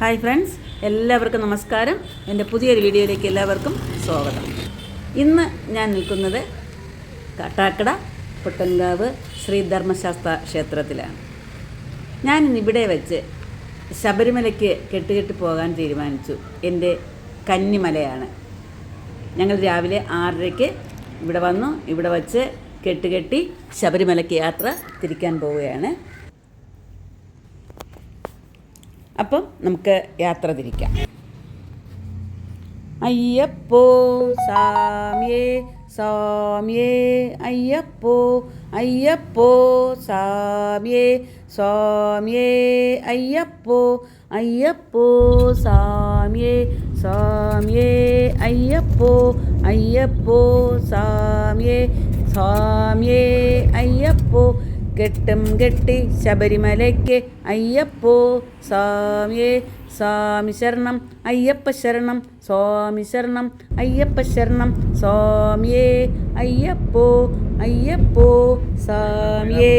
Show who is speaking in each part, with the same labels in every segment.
Speaker 1: Hi friends, എല്ലാവർക്കും നമസ്കാരം. എൻ്റെ പുതിയൊരു വീഡിയോയിലേക്ക് എല്ലാവർക്കും സ്വാഗതം. ഇന്ന് ഞാൻ നിൽക്കുന്നത് കാട്ടാക്കട പൊട്ടൻകാവ് ശ്രീധർമ്മശാസ്ത്ര ക്ഷേത്രത്തിലാണ്. ഞാനിന്നിവിടെ വെച്ച് ശബരിമലയ്ക്ക് കെട്ടുകെട്ടി പോകാൻ തീരുമാനിച്ചു. എൻ്റെ കന്നിമലയാണ്. ഞങ്ങൾ രാവിലെ 6:30 ഇവിടെ വന്നു. ഇവിടെ വച്ച് കെട്ടുകെട്ടി ശബരിമലയ്ക്ക് യാത്ര തിരിക്കാൻ പോവുകയാണ്. അപ്പം നമുക്ക് യാത്ര തിരിക്കാം. അയ്യപ്പോ സാമിയേ സ്വാമിയേ അയ്യപ്പോ അയ്യപ്പോ സാമിയേ സ്വാമിയേ അയ്യപ്പോ അയ്യപ്പോ സാമിയേ സ്വാമിയേ അയ്യപ്പോ അയ്യപ്പോ സാമിയേ സ്വാമിയേ അയ്യപ്പോ കെട്ടും കെട്ടി ശബരിമലയ്ക്ക് അയ്യപ്പോ സ്വാമിയേ സ്വാമി ശരണം അയ്യപ്പ ശരണം സ്വാമി ശരണം അയ്യപ്പ ശരണം സ്വാമിയേ അയ്യപ്പോ അയ്യപ്പോ സ്വാമിയേ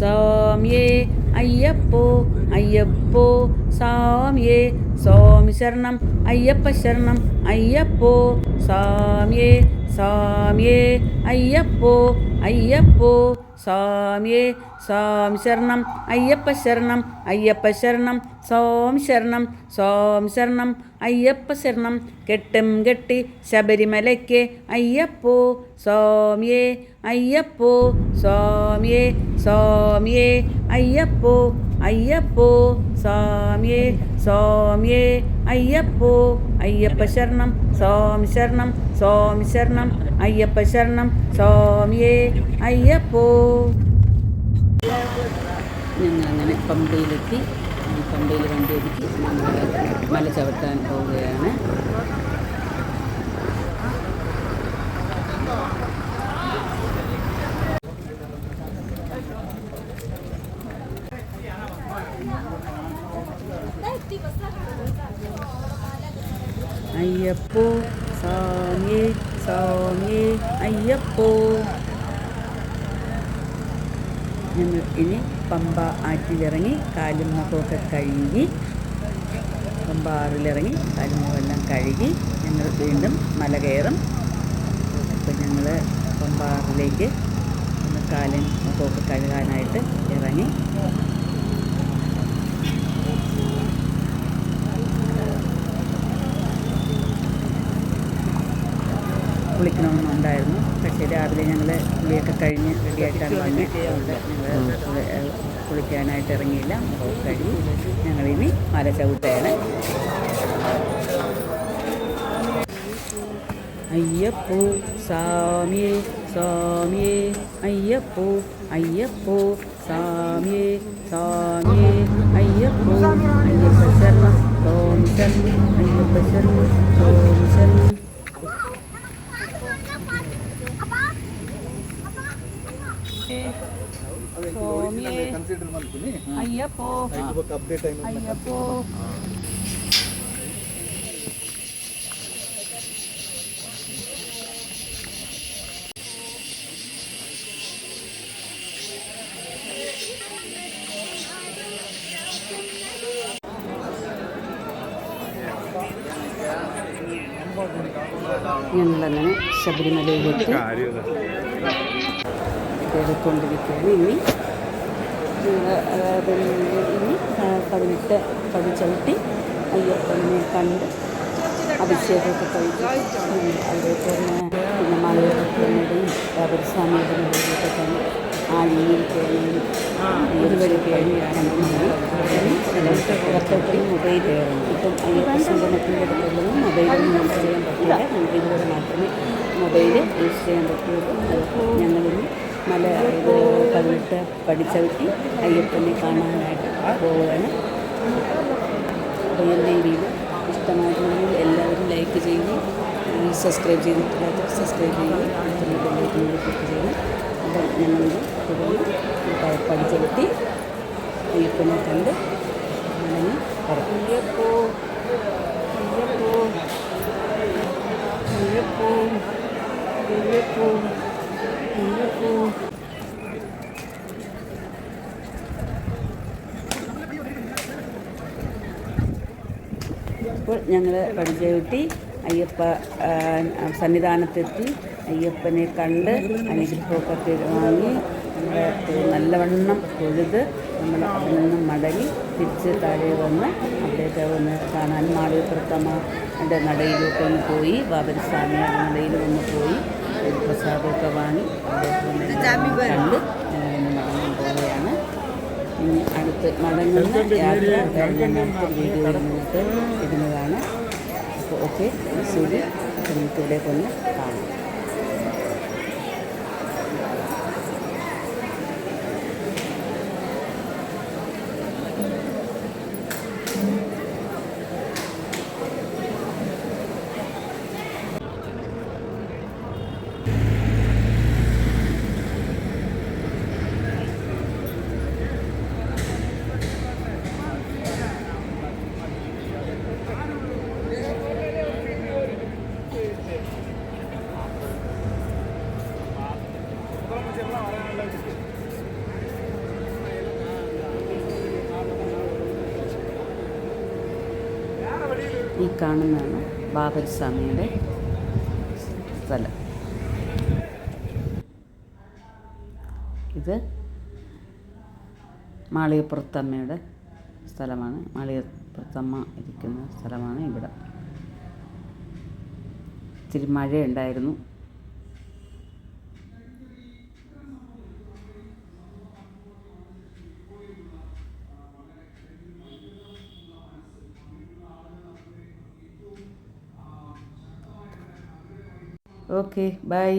Speaker 1: സ്വാമിയേ അയ്യപ്പോ അയ്യപ്പോ സ്വാമിയേ സ്വാമി ശരണം അയ്യപ്പ ശരണം അയ്യപ്പോ സ്വാമിയേ സ്വാമിയേ അയ്യപ്പോ അയ്യപ്പോ സ്വാമിയേ സ്വാമി ശരണം അയ്യപ്പ ശരണം അയ്യപ്പ ശരണം സ്വാമി ശരണം സ്വാമി ശരണം അയ്യപ്പ ശരണം കെട്ടും കെട്ടി ശബരിമലയ്ക്ക് അയ്യപ്പോ സ്വാമിയേ അയ്യപ്പോ സ്വാമിയേ സ്വാമിയേ അയ്യപ്പോ അയ്യപ്പോ സ്വാമിയേ സ്വാമിയേ അയ്യപ്പോ അയ്യപ്പ ശരണം സ്വാമി ശരണം സ്വാമി ശരണം അയ്യപ്പ ശരണം സ്വാമിയേ അയ്യപ്പോ. ഞങ്ങളങ്ങനെ പമ്പയിലെത്തി. പമ്പയിൽ വണ്ടി ഒതുക്കി മല ചവിട്ടാൻ പോവുകയാണ്. അയ്യപ്പോ സ്വാമിയേ സ്വാമിയേ അയ്യപ്പോ. ഞങ്ങൾ ഇനി പമ്പ ആറ്റിലിറങ്ങി കാലും മുഖമൊക്കെ കഴുകി, പമ്പ ആറിലിറങ്ങി കാലും മുഖമെല്ലാം കഴുകി ഞങ്ങൾ വീണ്ടും മല കയറും. അപ്പം ഞങ്ങൾ പമ്പ ആറിലേക്ക് കാലും മുഖമൊക്കെ കഴുകാനായിട്ട് ഇറങ്ങി. കുളിക്കണമെന്നുണ്ടായിരുന്നു. പക്ഷേ രാവിലെ ഞങ്ങൾ കുളിയൊക്കെ കഴിഞ്ഞ് റെഡിയായിട്ടാണ് വന്നത്. ഞങ്ങൾ കുളിക്കാനായിട്ട് ഇറങ്ങിയില്ല. മുഖം കഴുകി ഞങ്ങളിനി മല ചവിട്ടുകയാണ്. അയ്യപ്പോ സ്വാമിയേ സ്വാമിയേ അയ്യപ്പോ അയ്യപ്പോ സ്വാമിയേ സ്വാമിയേ അയ്യപ്പോ അയ്യപ്പ ശരണം സ്വാമി ശരണം അയ്യപ്പ ശരണം സ്വാമി ശരണം. അയ്യപ്പോ അയ്യപ്പോ. ഞങ്ങളങ്ങനെ ശബരിമലയിലേക്ക് കയറിക്കൊണ്ടിരിക്കുകയാണ്. ഇനി 18 പടി ചവിട്ടി അയ്യപ്പനെ കണ്ട് അഭിഷേകമൊക്കെ കഴിച്ചു. അതേപോലെ പിന്നെ മലയോരത്തിനുടെയും സ്വാമിയുടെ മുകളിലൊക്കെ തന്നെ ആഴിയിൽ കയറി ഒരു വഴി കഴിഞ്ഞാണ് പുറത്തോട്ട് മൊബൈൽ. ഇപ്പം അയ്യപ്പ സംഗമത്തിൻ്റെ അടുത്തുള്ളത് മൊബൈലൊന്നും യൂസ് ചെയ്യാൻ പറ്റില്ല. നമുക്ക് ഇതിലൂടെ മാത്രമേ മൊബൈൽ യൂസ് ചെയ്യാൻ പറ്റുള്ളൂ. ഞങ്ങളിന്ന് മല 18 പടി ചവിട്ടി അയ്യപ്പനെ കാണാനായിട്ട് പോവുകയാണ്. അപ്പോൾ എൻ്റെ ഈ വീഡിയോ ഇഷ്ടമായിട്ടുണ്ടെങ്കിൽ എല്ലാവരും ലൈക്ക് ചെയ്യുകയും സബ്സ്ക്രൈബ് ചെയ്തിട്ടില്ലാത്തവർ സബ്സ്ക്രൈബ് ചെയ്യുകയും അടുത്തുള്ള ബെല്ലൈക്കണിൽ ക്ലിക്ക് ചെയ്യണം. അപ്പം ഞങ്ങളിത് തുടർന്ന് പടി ചവിട്ടി അയ്യപ്പനെ കണ്ട് അങ്ങനെ പറയും. അയ്യപ്പോ അയ്യപ്പോ അയ്യപ്പോ അയ്യപ്പോ അയ്യപ്പോ. ഇപ്പോൾ ഞങ്ങൾ പടിചവിട്ടി അയ്യപ്പ സന്നിധാനത്തെത്തി അയ്യപ്പനെ കണ്ട് അനുഗ്രഹമൊക്കെ വാങ്ങി നല്ലവണ്ണം തൊഴുത് നമ്മൾ അവിടെ നിന്നും മടങ്ങി തിരിച്ച് താഴെ വന്ന് അവിടേക്ക് ഒന്ന് കാണാൻ മാളികപ്പുറത്തമ്മയുടെ നടയിലൊക്കെ ഒന്ന് പോയി ബാബരിസ്വാമിയുടെ നടയിൽ ഒന്ന് പോയി പ്രസാദമൊക്കെ വാങ്ങി അവിടെ കണ്ട് മടങ്ങാൻ പോവുകയാണ്. അടുത്ത് മടങ്ങുന്ന യാത്ര ഞാൻ അടുത്ത വീഡിയോയിൽ നിങ്ങൾക്ക് ഇടുന്നതാണ്. അപ്പോൾ ഓക്കെ, ശരി. അപ്പോൾ നമുക്ക് ഇവിടേക്ക് ഒന്ന് കാണാം. ഈ കാണുന്നതാണ് ബാബരിസ്വാമിയുടെ സ്ഥലം. ഇത് മാളികപ്പുറത്തമ്മയുടെ സ്ഥലമാണ്. മാളികപ്പുറത്തമ്മ ഇരിക്കുന്ന സ്ഥലമാണ് ഇവിടെ. ഇത്തിരി മഴയുണ്ടായിരുന്നു. Okay, by.